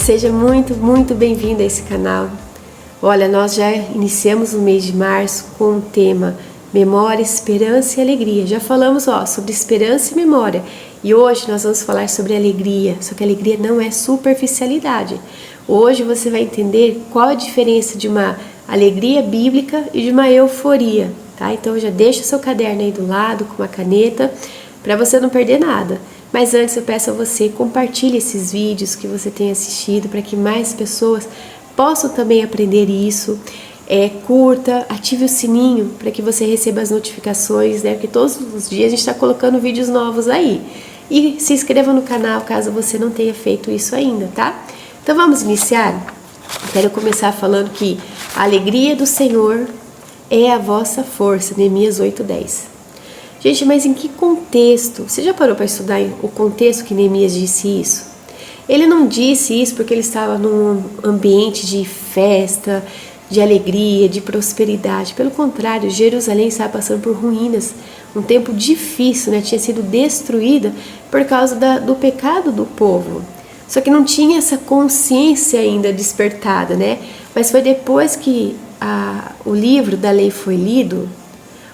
seja muito bem-vindo a esse canal. Olha, nós já iniciamos o mês de março com o tema Memória, Esperança e Alegria. Já falamos sobre esperança e memória. E hoje nós vamos falar sobre alegria, só que a alegria não é superficialidade. Hoje você vai entender qual a diferença de uma alegria bíblica e de uma euforia, tá? Então já deixa o seu caderno aí do lado com uma caneta para você não perder nada. Mas antes eu peço a você, compartilhe esses vídeos que você tem assistido para que mais pessoas possam também aprender isso. Curta, ative o sininho para que você receba as notificações, né? Porque todos os dias a gente está colocando vídeos novos aí. E se inscreva no canal caso você não tenha feito isso ainda, tá? Então vamos iniciar? Quero começar falando que a alegria do Senhor é a vossa força, Neemias 8:10. Gente, mas em que contexto? Você já parou para estudar o contexto que Neemias disse isso? Ele não disse isso porque ele estava num ambiente de festa, de alegria, de prosperidade. Pelo contrário, Jerusalém estava passando por ruínas, um tempo difícil, né? Tinha sido destruída por causa do pecado do povo. Só que não tinha essa consciência ainda despertada, né? Mas foi depois que o livro da lei foi lido,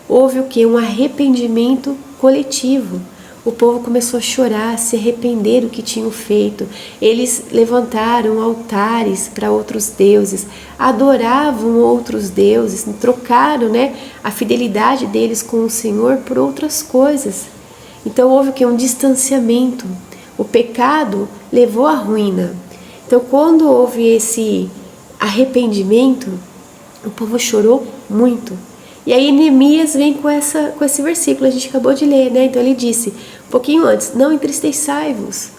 houve o que? Um arrependimento coletivo. O povo começou a chorar, a se arrepender do que tinham feito. Eles levantaram altares para outros deuses, adoravam outros deuses, trocaram, né, a fidelidade deles com o Senhor por outras coisas. Então houve o que? Um distanciamento. O pecado levou à ruína. Então quando houve esse arrependimento, o povo chorou muito. E aí Neemias vem com esse versículo, a gente acabou de ler, né? Então ele disse, um pouquinho antes, não entristeçai-vos,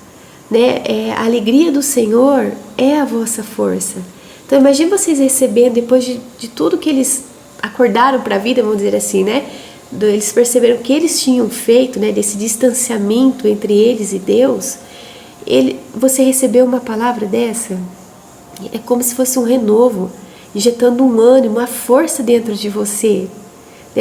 né? A alegria do Senhor é a vossa força. Então imagine vocês recebendo, depois de tudo que eles acordaram para a vida, vamos dizer assim, né? Eles perceberam que eles tinham feito, né? Desse distanciamento entre eles e Deus. Você recebeu uma palavra dessa? É como se fosse um renovo, injetando um ânimo, uma força dentro de você.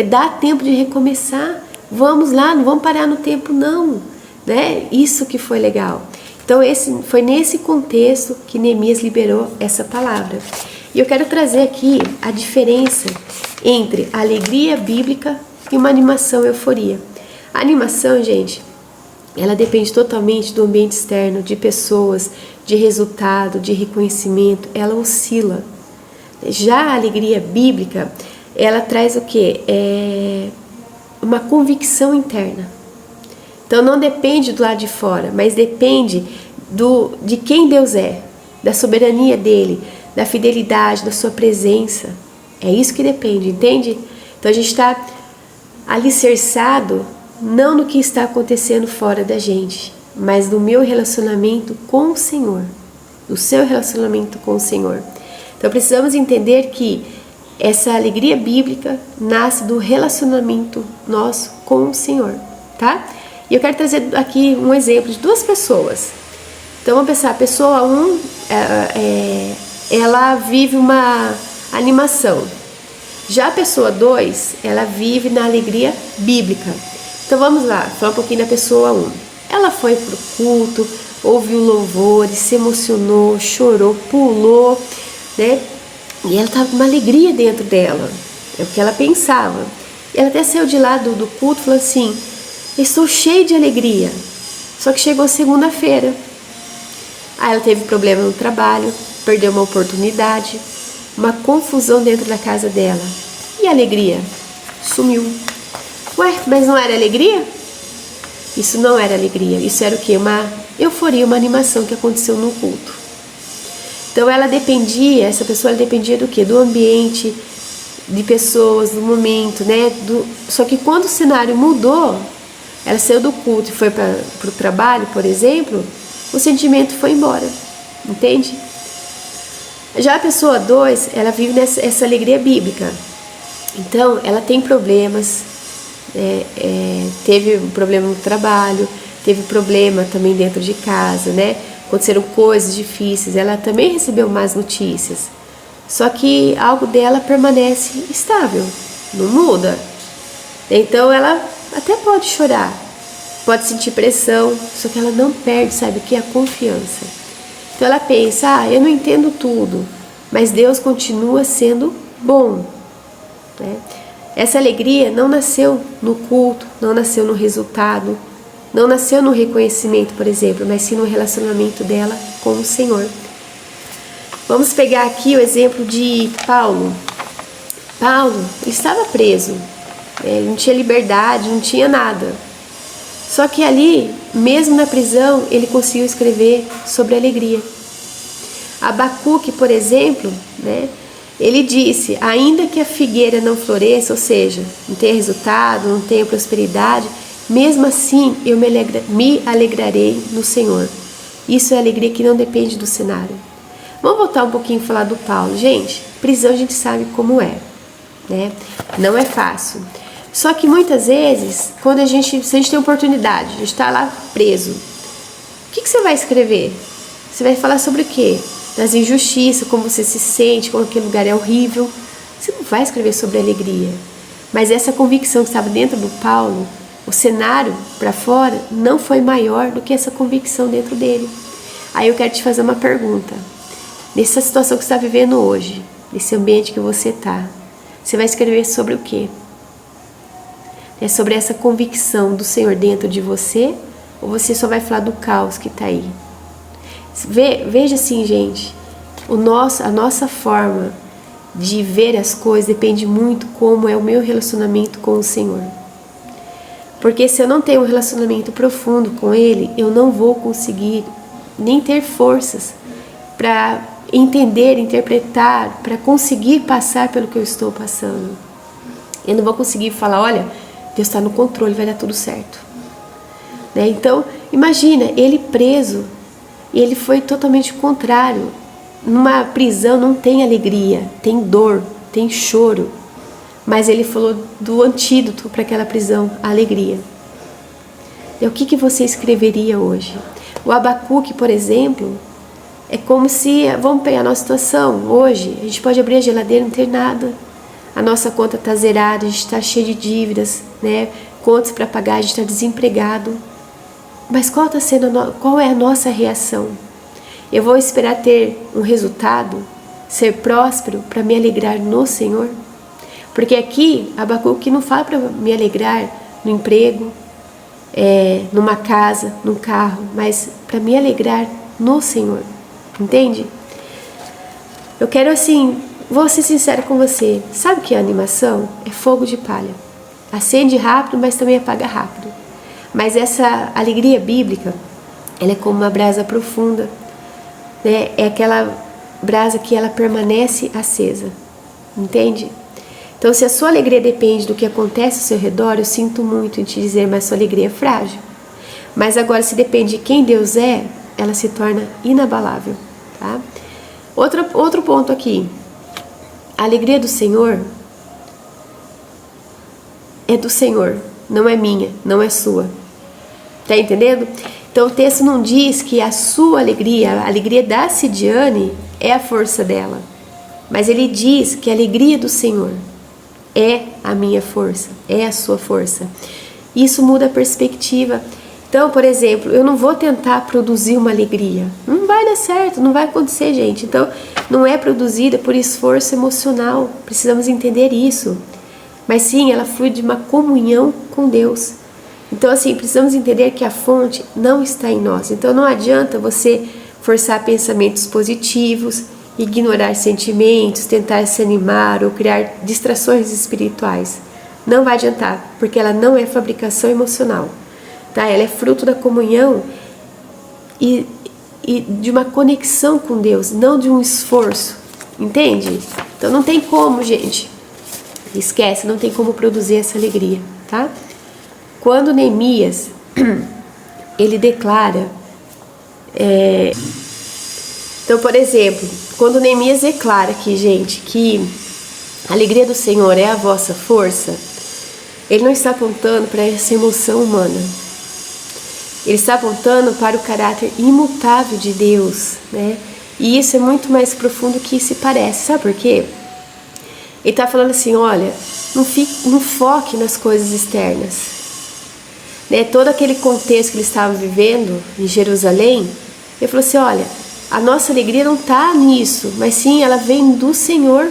Dá tempo de recomeçar. Vamos lá, não vamos parar no tempo não, né? Isso que foi legal. Então foi nesse contexto que Neemias liberou essa palavra. E eu quero trazer aqui a diferença entre a alegria bíblica e uma animação euforia. A animação, gente, ela depende totalmente do ambiente externo, de pessoas, de resultado, de reconhecimento. Ela oscila. Já a alegria bíblica, ela traz o quê? Uma convicção interna. Então não depende do lado de fora, mas depende de quem Deus é, da soberania dele, da fidelidade, da sua presença. É isso que depende, entende? Então a gente está alicerçado não no que está acontecendo fora da gente, mas no meu relacionamento com o Senhor, do seu relacionamento com o Senhor. Então precisamos entender que essa alegria bíblica nasce do relacionamento nosso com o Senhor, tá? E eu quero trazer aqui um exemplo de duas pessoas. Então vamos pensar, a pessoa 1, ela vive uma animação. Já a pessoa 2, ela vive na alegria bíblica. Então vamos lá, falar um pouquinho da pessoa 1. Ela foi pro culto, ouviu louvores, se emocionou, chorou, pulou, né? E ela estava com uma alegria dentro dela, é o que ela pensava. E ela até saiu de lá do culto e falou assim, estou cheia de alegria. Só que chegou segunda-feira, aí ela teve problema no trabalho, perdeu uma oportunidade, uma confusão dentro da casa dela. E a alegria sumiu. Ué, mas não era alegria? Isso não era alegria, isso era o quê? Uma euforia, uma animação que aconteceu no culto. Então essa pessoa dependia do quê? Do ambiente, de pessoas, do momento, né? Só que quando o cenário mudou, ela saiu do culto e foi para o trabalho, por exemplo, o sentimento foi embora, entende? Já a pessoa 2, ela vive essa alegria bíblica. Então, ela tem problemas, teve um problema no trabalho, teve problema também dentro de casa, né? Aconteceram coisas difíceis, ela também recebeu más notícias. Só que algo dela permanece estável, não muda. Então ela até pode chorar, pode sentir pressão, só que ela não perde, sabe o que? A confiança. Então ela pensa, eu não entendo tudo, mas Deus continua sendo bom, né? Essa alegria não nasceu no culto, não nasceu no resultado, não nasceu no reconhecimento, por exemplo, mas sim no relacionamento dela com o Senhor. Vamos pegar aqui o exemplo de Paulo. Paulo estava preso, ele não tinha liberdade, não tinha nada. Só que ali, mesmo na prisão, ele conseguiu escrever sobre alegria. Abacuque, por exemplo, né, ele disse, ainda que a figueira não floresça, ou seja, não tenha resultado, não tenha prosperidade, mesmo assim eu me alegrarei no Senhor. Isso é alegria que não depende do cenário. Vamos voltar um pouquinho e falar do Paulo. Gente, prisão a gente sabe como é, né? Não é fácil. Só que muitas vezes, se a gente tem oportunidade, a gente está lá preso, o que você vai escrever? Você vai falar sobre o quê? Das injustiças, como você se sente, como aquele lugar é horrível. Você não vai escrever sobre alegria. Mas essa convicção que estava dentro do Paulo, o cenário para fora, não foi maior do que essa convicção dentro dele. Aí eu quero te fazer uma pergunta. Nessa situação que você está vivendo hoje, nesse ambiente que você está, você vai escrever sobre o quê? É sobre essa convicção do Senhor dentro de você, ou você só vai falar do caos que está aí? Veja assim, gente, a nossa forma de ver as coisas depende muito como é o meu relacionamento com o Senhor. Porque se eu não tenho um relacionamento profundo com Ele, eu não vou conseguir nem ter forças para entender, interpretar, para conseguir passar pelo que eu estou passando. Eu não vou conseguir falar, olha, Deus está no controle, vai dar tudo certo. Né? Então, imagina, ele preso, e ele foi totalmente contrário. Numa prisão não tem alegria, tem dor, tem choro. Mas ele falou do antídoto para aquela prisão, a alegria. E o que você escreveria hoje? O Abacuque, por exemplo, é como se, vamos pegar a nossa situação, hoje, a gente pode abrir a geladeira e não ter nada. A nossa conta está zerada, a gente está cheio de dívidas, né? Contas para pagar, a gente está desempregado. Mas qual é a nossa reação? Eu vou esperar ter um resultado, ser próspero para me alegrar no Senhor? Porque aqui, Abacuque não fala para me alegrar no emprego, numa casa, num carro, mas para me alegrar no Senhor. Entende? Eu quero assim, vou ser sincera com você. Sabe o que é animação? É fogo de palha. Acende rápido, mas também apaga rápido. Mas essa alegria bíblica, ela é como uma brasa profunda, né? É aquela brasa que ela permanece acesa. Entende? Então, se a sua alegria depende do que acontece ao seu redor, eu sinto muito em te dizer, mas sua alegria é frágil. Mas agora, se depende de quem Deus é, ela se torna inabalável. Tá? Outro ponto aqui. A alegria do Senhor é do Senhor, não é minha, não é sua. Tá entendendo? Então o texto não diz que a sua alegria, a alegria da Cidiane é a força dela. Mas ele diz que a alegria do Senhor é a minha força, é a sua força. Isso muda a perspectiva. Então, por exemplo, eu não vou tentar produzir uma alegria. Não vai dar certo, não vai acontecer, gente. Então, não é produzida por esforço emocional. Precisamos entender isso. Mas sim, ela flui de uma comunhão com Deus. Então, assim, precisamos entender que a fonte não está em nós. Então, não adianta você forçar pensamentos positivos, ignorar sentimentos, tentar se animar ou criar distrações espirituais. Não vai adiantar, porque ela não é fabricação emocional. Tá? Ela é fruto da comunhão e de uma conexão com Deus, não de um esforço. Entende? Então não tem como, gente. Esquece, não tem como produzir essa alegria. Tá? Quando Neemias, ele declara... Então, por exemplo, quando Neemias declara aqui, gente, que a alegria do Senhor é a vossa força, ele não está apontando para essa emoção humana. Ele está apontando para o caráter imutável de Deus, né? E isso é muito mais profundo que se parece. Sabe por quê? Ele está falando assim, olha, não foque nas coisas externas. Né? Todo aquele contexto que eles estavam vivendo em Jerusalém, ele falou assim, olha, a nossa alegria não está nisso, mas sim ela vem do Senhor.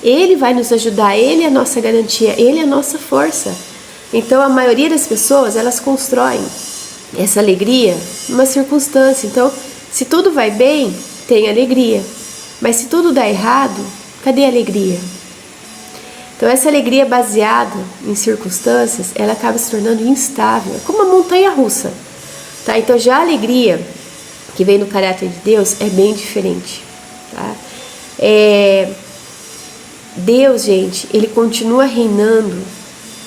Ele vai nos ajudar, Ele é a nossa garantia, Ele é a nossa força. Então a maioria das pessoas, elas constroem essa alegria numa circunstância. Então, se tudo vai bem, tem alegria. Mas se tudo dá errado, cadê a alegria? Então essa alegria baseada em circunstâncias, ela acaba se tornando instável, é como uma montanha russa. Tá? Então já a alegria que vem no caráter de Deus é bem diferente. Tá? Deus, gente, Ele continua reinando,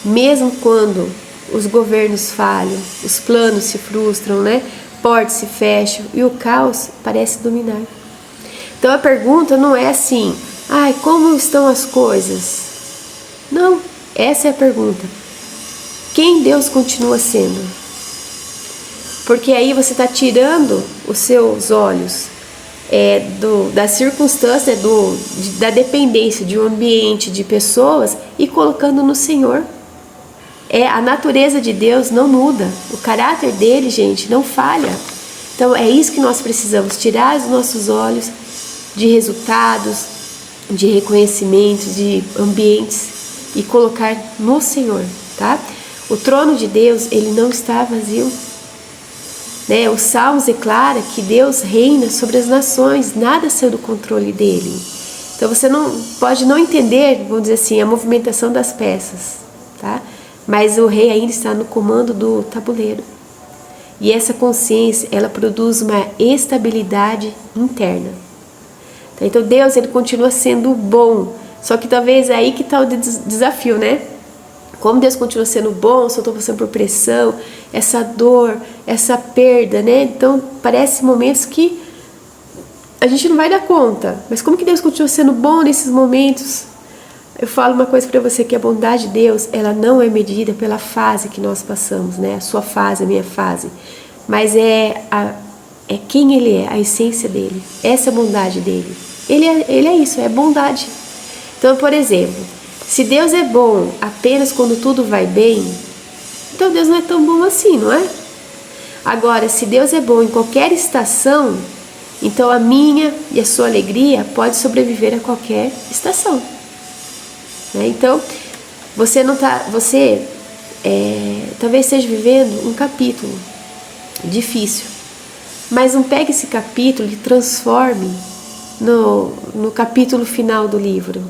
mesmo quando os governos falham, os planos se frustram, né? Portas se fecham e o caos parece dominar. Então a pergunta não é assim, como estão as coisas? Não, essa é a pergunta. Quem Deus continua sendo? Porque aí você está tirando os seus olhos da circunstância, da dependência de um ambiente, de pessoas, e colocando no Senhor. A natureza de Deus não muda, o caráter dele, gente, não falha. Então é isso que nós precisamos, tirar os nossos olhos de resultados, de reconhecimentos, de ambientes e colocar no Senhor, tá? O trono de Deus, ele não está vazio. Né? Os Salmos declara que Deus reina sobre as nações, nada saiu do controle dele. Então você não pode não entender, vamos dizer assim, a movimentação das peças, tá? Mas o rei ainda está no comando do tabuleiro. E essa consciência, ela produz uma estabilidade interna. Tá? Então Deus, ele continua sendo bom, só que talvez é aí que está o desafio, né? Como Deus continua sendo bom, se eu estou passando por pressão, essa dor, essa perda, né? Então, parece momentos que a gente não vai dar conta. Mas como que Deus continua sendo bom nesses momentos? Eu falo uma coisa para você, que a bondade de Deus, ela não é medida pela fase que nós passamos, né? A sua fase, a minha fase. Mas é quem Ele é, a essência dEle. Essa é a bondade dEle. Ele é isso, é bondade. Então, por exemplo, se Deus é bom apenas quando tudo vai bem, então Deus não é tão bom assim, não é? Agora, se Deus é bom em qualquer estação, então a minha e a sua alegria pode sobreviver a qualquer estação. Né? Então, você talvez esteja vivendo um capítulo difícil, mas não pegue esse capítulo e transforme no capítulo final do livro.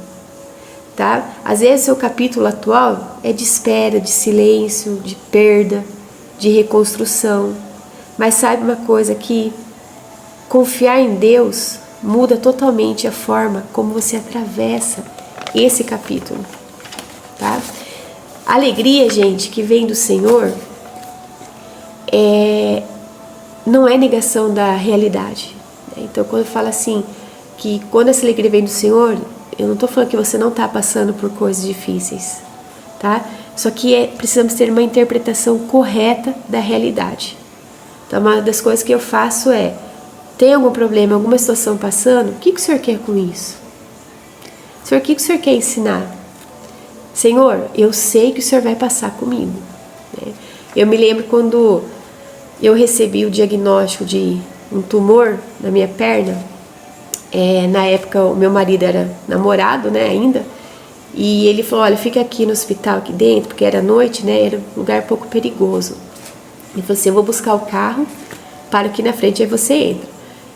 Tá? Às vezes o seu capítulo atual é de espera, de silêncio, de perda, de reconstrução. Mas saiba uma coisa, que confiar em Deus muda totalmente a forma como você atravessa esse capítulo. Tá? A alegria, gente, que vem do Senhor não é negação da realidade. Então quando eu falo assim, que quando essa alegria vem do Senhor, eu não estou falando que você não está passando por coisas difíceis, tá? Só que precisamos ter uma interpretação correta da realidade. Então, uma das coisas que eu faço tem algum problema, alguma situação passando? O que o Senhor quer com isso? Senhor, o que o Senhor quer ensinar? Senhor, eu sei que o Senhor vai passar comigo. Né? Eu me lembro quando eu recebi o diagnóstico de um tumor na minha perna. Na época o meu marido era namorado, né, ainda, e ele falou, olha, fica aqui no hospital aqui dentro, porque era noite, né, era um lugar um pouco perigoso. Ele falou assim, eu vou buscar o carro, paro aqui na frente, aí você entra.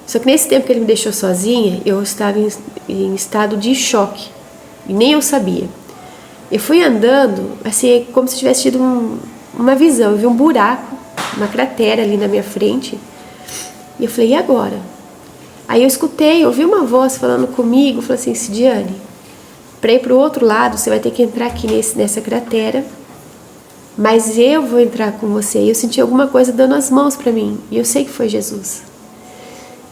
Só que nesse tempo que ele me deixou sozinha, eu estava em estado de choque, e nem eu sabia. Eu fui andando, assim, como se tivesse tido uma visão, eu vi um buraco, uma cratera ali na minha frente, e eu falei, e agora? Aí eu ouvi uma voz falando comigo, falou assim, Cidiane, para ir para o outro lado, você vai ter que entrar aqui nessa cratera, mas eu vou entrar com você. E eu senti alguma coisa dando as mãos para mim, e eu sei que foi Jesus.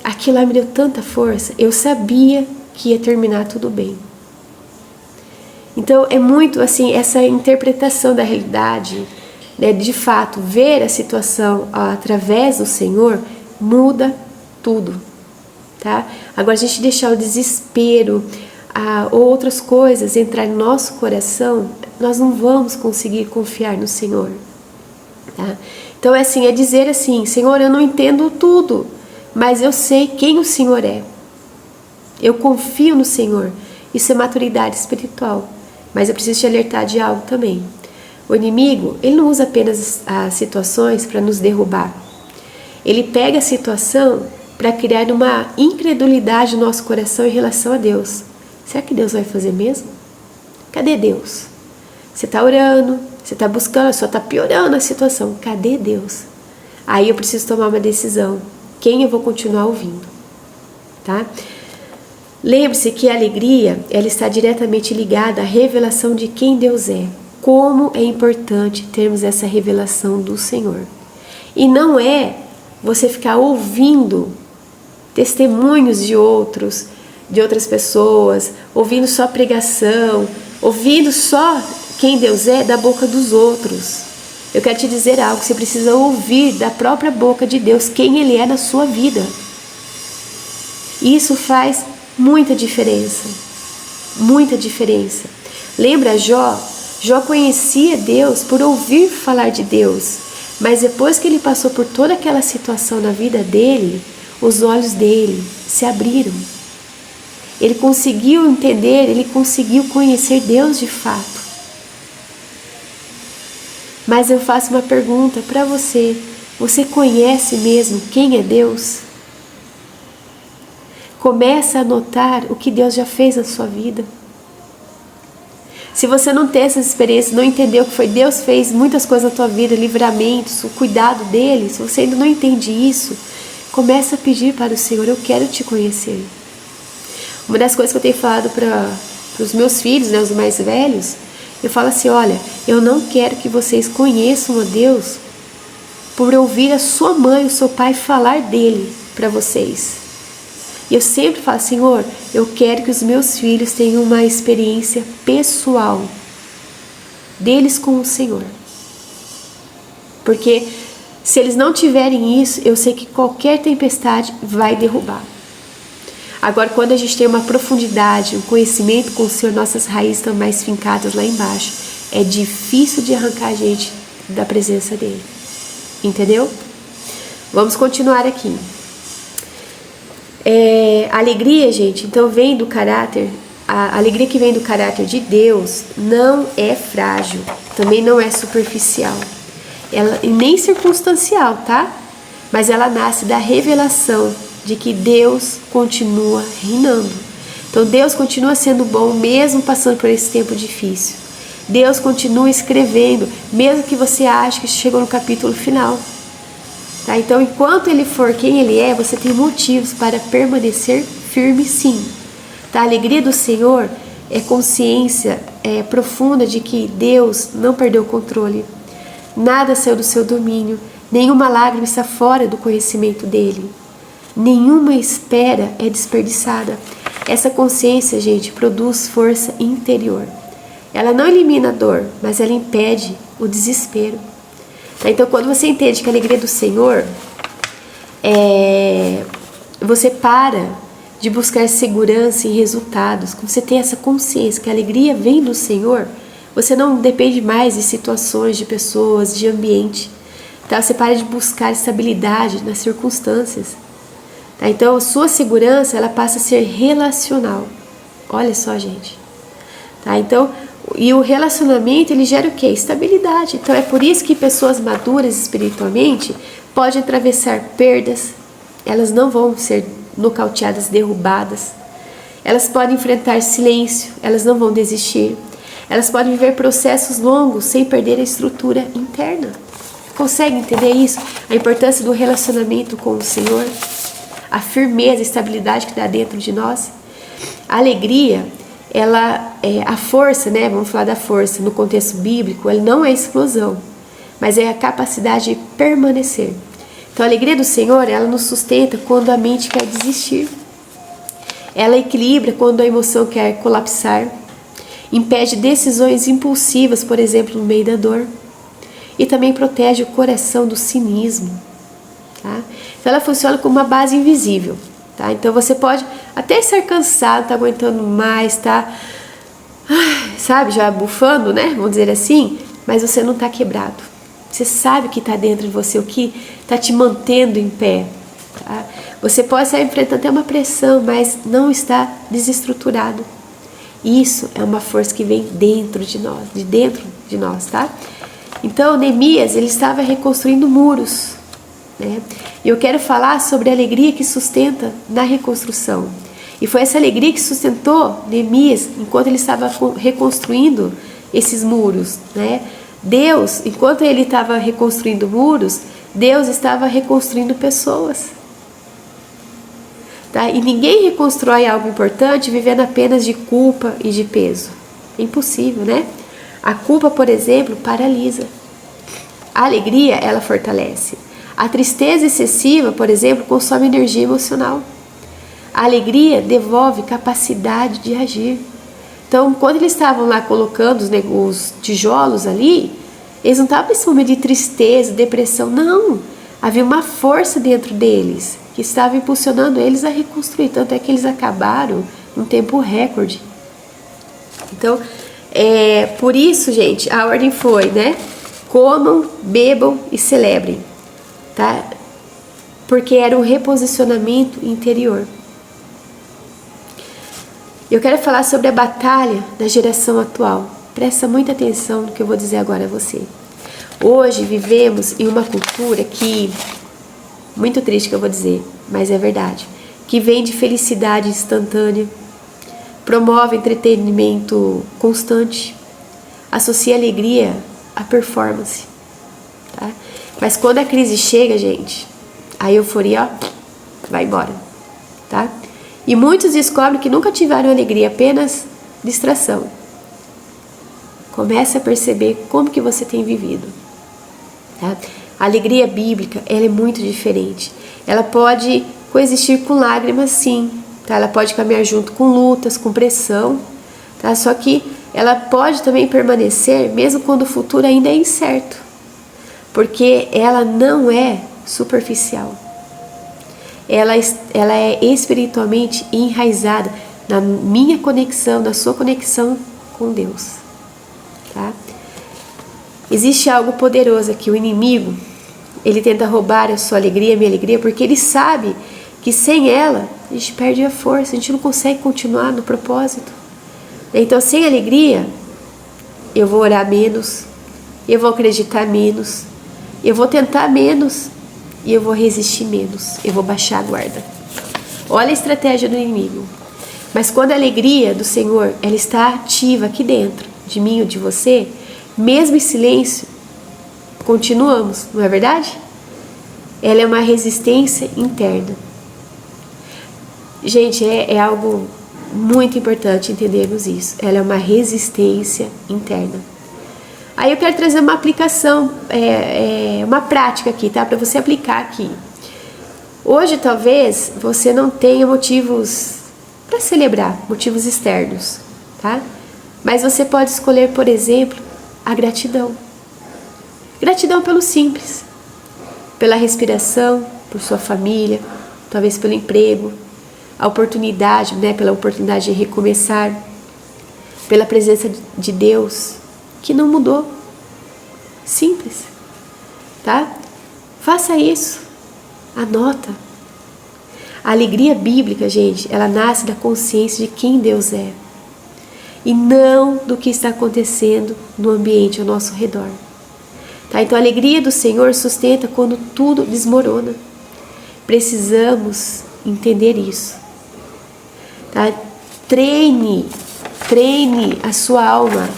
Aquilo lá me deu tanta força, eu sabia que ia terminar tudo bem. Então é muito assim, essa interpretação da realidade, né, de fato, ver a situação através do Senhor, muda tudo. Tá? Agora a gente deixar o desespero, outras coisas entrar no nosso coração, nós não vamos conseguir confiar no Senhor. Tá? Então é dizer assim, Senhor, eu não entendo tudo, mas eu sei quem o Senhor é. Eu confio no Senhor. Isso é maturidade espiritual. Mas eu preciso te alertar de algo também. O inimigo, ele não usa apenas as situações para nos derrubar. Ele pega a situação para criar uma incredulidade no nosso coração em relação a Deus. Será que Deus vai fazer mesmo? Cadê Deus? Você está orando, você está buscando, só está piorando a situação. Cadê Deus? Aí eu preciso tomar uma decisão. Quem eu vou continuar ouvindo? Tá? Lembre-se que a alegria, ela está diretamente ligada à revelação de quem Deus é. Como é importante termos essa revelação do Senhor. E não é você ficar ouvindo testemunhos de outras pessoas, ouvindo só pregação, ouvindo só quem Deus é da boca dos outros. Eu quero te dizer algo, você precisa ouvir da própria boca de Deus quem Ele é na sua vida. Isso faz muita diferença. Muita diferença. Lembra Jó? Jó conhecia Deus por ouvir falar de Deus. Mas depois que ele passou por toda aquela situação na vida dele, os olhos dele se abriram. Ele conseguiu entender, ele conseguiu conhecer Deus de fato. Mas eu faço uma pergunta para você. Você conhece mesmo quem é Deus? Começa a notar o que Deus já fez na sua vida. Se você não tem essas experiências, não entendeu que foi Deus fez muitas coisas na tua vida, livramentos, o cuidado dele, se você ainda não entende isso, começa a pedir para o Senhor, eu quero te conhecer. Uma das coisas que eu tenho falado para os meus filhos, né, os mais velhos, eu falo assim, olha, eu não quero que vocês conheçam a Deus por ouvir a sua mãe, o seu pai falar dele para vocês. E eu sempre falo, Senhor, eu quero que os meus filhos tenham uma experiência pessoal deles com o Senhor. Porque se eles não tiverem isso, eu sei que qualquer tempestade vai derrubar. Agora, quando a gente tem uma profundidade, um conhecimento com o Senhor, nossas raízes estão mais fincadas lá embaixo. É difícil de arrancar a gente da presença dele. Entendeu? Vamos continuar aqui. A alegria, gente, então vem do caráter, a alegria que vem do caráter de Deus não é frágil, também não é superficial, e nem circunstancial, tá? Mas ela nasce da revelação de que Deus continua reinando. Então Deus continua sendo bom mesmo passando por esse tempo difícil. Deus continua escrevendo, mesmo que você ache que chegou no capítulo final. Tá? Então, enquanto Ele for quem Ele é, você tem motivos para permanecer firme, sim. Tá? A alegria do Senhor é consciência profunda de que Deus não perdeu o controle. Nada saiu do seu domínio. Nenhuma lágrima está fora do conhecimento dEle. Nenhuma espera é desperdiçada. Essa consciência, gente, produz força interior. Ela não elimina a dor, mas ela impede o desespero. Então, quando você entende que a alegria do Senhor, você para de buscar segurança em resultados. Quando você tem essa consciência que a alegria vem do Senhor, você não depende mais de situações, de pessoas, de ambiente. Tá? Você para de buscar estabilidade nas circunstâncias. Tá? Então, a sua segurança ela passa a ser relacional. Olha só, gente. Tá? Então, e o relacionamento, ele gera o quê? Estabilidade. Então é por isso que pessoas maduras espiritualmente podem atravessar perdas, elas não vão ser nocauteadas, derrubadas. Elas podem enfrentar silêncio, elas não vão desistir. Elas podem viver processos longos sem perder a estrutura interna. Consegue entender isso? A importância do relacionamento com o Senhor? A firmeza, a estabilidade que dá dentro de nós? A alegria, a força, né? Vamos falar da força no contexto bíblico, ela não é explosão, mas é a capacidade de permanecer. Então a alegria do Senhor, ela nos sustenta quando a mente quer desistir. Ela equilibra quando a emoção quer colapsar. Impede decisões impulsivas, por exemplo, no meio da dor. E também protege o coração do cinismo. Tá? Então ela funciona como uma base invisível. Tá? Então você pode até estar cansado, tá aguentando mais, tá, sabe, já bufando, né? Vamos dizer assim, mas você não tá quebrado. Você sabe o que está dentro de você, o que está te mantendo em pé. Tá? Você pode estar enfrentando até uma pressão, mas não está desestruturado. Isso é uma força que vem dentro de nós, tá? Então, Neemias, ele estava reconstruindo muros, né? E eu quero falar sobre a alegria que sustenta na reconstrução. E foi essa alegria que sustentou Neemias enquanto ele estava reconstruindo esses muros, né? Deus, enquanto ele estava reconstruindo muros, Deus estava reconstruindo pessoas. Tá? E ninguém reconstrói algo importante vivendo apenas de culpa e de peso. É impossível, né? A culpa, por exemplo, paralisa. A alegria, ela fortalece. A tristeza excessiva, por exemplo, consome energia emocional. A alegria devolve capacidade de agir. Então, quando eles estavam lá colocando os tijolos ali, eles não estavam nesse momento de tristeza, depressão, não. Havia uma força dentro deles que estava impulsionando eles a reconstruir. Tanto é que eles acabaram num tempo recorde. Então, por isso, gente, a ordem foi, né? Comam, bebam e celebrem, tá? Porque era um reposicionamento interior. Eu quero falar sobre a batalha da geração atual. Presta muita atenção no que eu vou dizer agora a você. Hoje vivemos em uma cultura que, muito triste que eu vou dizer, mas é verdade, que vende felicidade instantânea, promove entretenimento constante, associa alegria à performance, tá? Mas quando a crise chega, gente, a euforia, ó, vai embora, tá? E muitos descobrem que nunca tiveram alegria, apenas distração. Comece a perceber como que você tem vivido, tá? A alegria bíblica, ela é muito diferente. Ela pode coexistir com lágrimas, sim, tá? Ela pode caminhar junto com lutas, com pressão, tá? Só que ela pode também permanecer mesmo quando o futuro ainda é incerto, porque ela não é superficial. Ela é espiritualmente enraizada na minha conexão, na sua conexão com Deus, tá? Existe algo poderoso aqui. O inimigo, ele tenta roubar a sua alegria, a minha alegria, porque ele sabe que sem ela a gente perde a força, a gente não consegue continuar no propósito. Então, sem alegria, eu vou orar menos, eu vou acreditar menos, eu vou tentar menos e eu vou resistir menos, eu vou baixar a guarda. Olha a estratégia do inimigo. Mas quando a alegria do Senhor, ela está ativa aqui dentro de mim ou de você, mesmo em silêncio, continuamos, não é verdade? Ela é uma resistência interna. Gente, é algo muito importante entendermos isso. Ela é uma resistência interna. Aí eu quero trazer uma aplicação, uma prática aqui, tá? Para você aplicar aqui. Hoje, talvez, você não tenha motivos para celebrar, motivos externos, tá? Mas você pode escolher, por exemplo, a gratidão. Gratidão pelo simples, pela respiração, por sua família, talvez pelo emprego, a oportunidade, né? Pela oportunidade de recomeçar, pela presença de Deus, que não mudou. Simples, tá? Faça isso, anota. A alegria bíblica, gente, ela nasce da consciência de quem Deus é e não do que está acontecendo no ambiente ao nosso redor, tá? Então a alegria do Senhor sustenta quando tudo desmorona. Precisamos entender isso, tá? Treine a sua alma,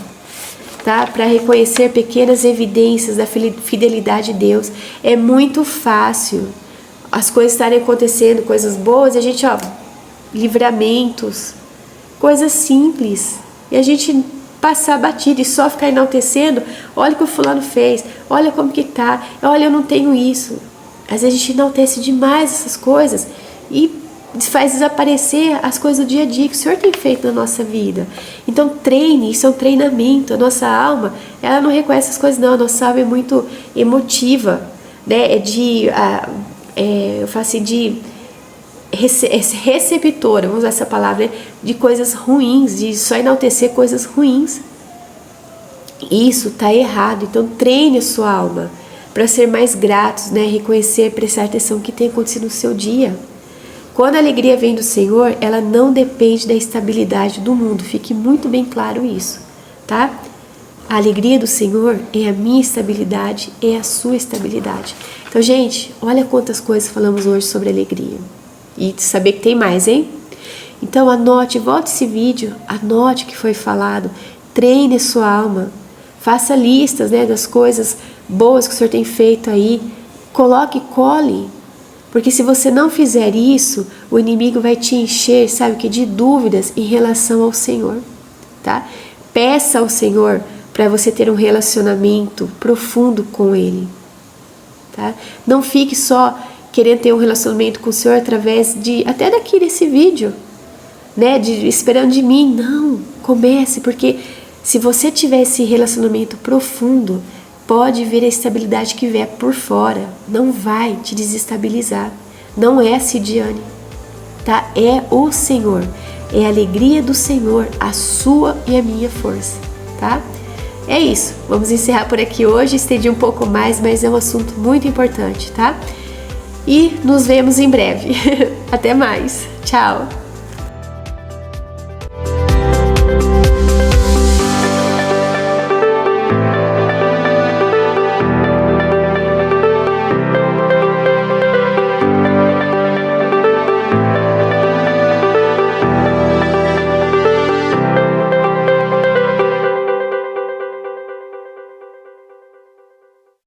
tá? Para reconhecer pequenas evidências da fidelidade de Deus. É muito fácil as coisas estarem acontecendo, coisas boas, e a gente, livramentos, coisas simples, e a gente passar batido e só ficar enaltecendo. Olha o que o fulano fez, olha como que tá, olha, eu não tenho isso. Às vezes a gente enaltece demais essas coisas e faz desaparecer as coisas do dia a dia que o Senhor tem feito na nossa vida. Então treine, isso é um treinamento. A nossa alma, ela não reconhece as coisas não, a nossa alma é muito emotiva, né? Eu falo assim, de receptora, vamos usar essa palavra, né? De coisas ruins, de só enaltecer coisas ruins. Isso está errado. Então treine a sua alma para ser mais gratos, né? Reconhecer, prestar atenção no que tem acontecido no seu dia. Quando a alegria vem do Senhor, ela não depende da estabilidade do mundo. Fique muito bem claro isso, tá? A alegria do Senhor é a minha estabilidade, é a sua estabilidade. Então, gente, olha quantas coisas falamos hoje sobre alegria. E saber que tem mais, hein? Então, anote, volte esse vídeo, anote o que foi falado, treine a sua alma, faça listas, né, das coisas boas que o Senhor tem feito aí, coloque, cole, porque se você não fizer isso, o inimigo vai te encher, sabe o que, de dúvidas em relação ao Senhor, tá? Peça ao Senhor para você ter um relacionamento profundo com Ele, tá? Não fique só querendo ter um relacionamento com o Senhor através de, até daqui desse vídeo, né, esperando de mim. Não, comece, porque se você tiver esse relacionamento profundo, pode vir a estabilidade que vier por fora, não vai te desestabilizar, não é a Cidiane, tá? É o Senhor, é a alegria do Senhor, a sua e a minha força, tá? É isso, vamos encerrar por aqui hoje, estendi um pouco mais, mas é um assunto muito importante, tá? E nos vemos em breve, até mais, tchau!